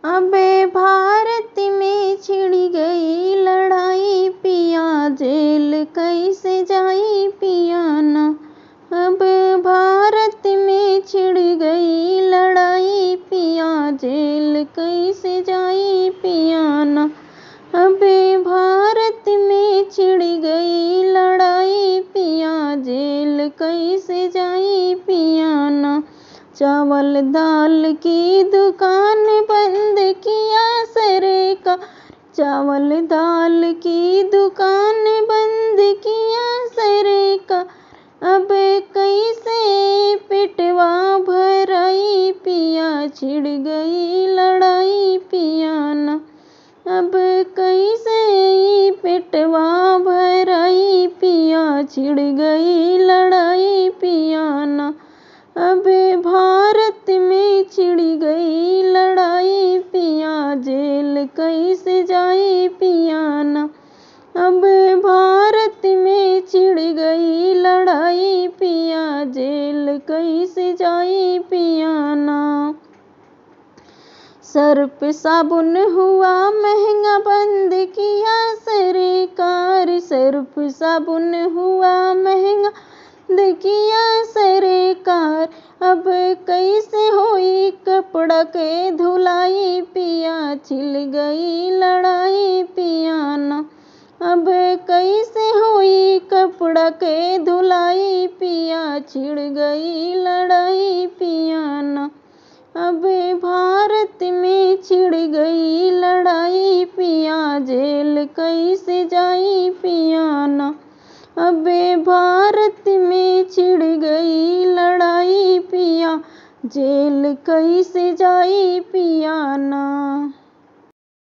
अबे भारत में छिड़ गई लड़ाई पिया, जेल कैसे जाई पिया ना। अब भारत में छिड़ गई लड़ाई पिया, जेल कैसे जाई पिया ना। अबे भारत में छिड़ गई लड़ाई पिया, जेल कैसे जाई पिया ना। चावल दाल की दुकान बंद किया सरकार, चावल दाल की दुकान बंद किया सरकार। अब कैसे पेटवा भराई पिया, छिड़ गई लड़ाई पिया ना। अब कैसे पेटवा भराई पिया, छिड़ गई लड़ाई पिया ना। अब भारत में छिड़ गई लड़ाई पिया, जेल कैसे जाई पिया ना। अब भारत में छिड़ गई लड़ाई पिया, जेल कैसे जाई पिया ना। सर्फ साबुन हुआ महंगा बंद किया सरकार, सर्फ साबुन हुआ महंगा बंद किया सरकार। अब कैसे होई कपड़ा के धुलाई पिया, छिल गई लड़ाई पिया ना। अब कैसे होई कपड़ा के धुलाई पिया, छिड़ गई लड़ाई पिया ना। अब भारत में छिड़ गई लड़ाई पिया, जेल कैसे जाई पिया ना। अब भारत में छिड़ गई लड़ाई पिया, जेल कैसे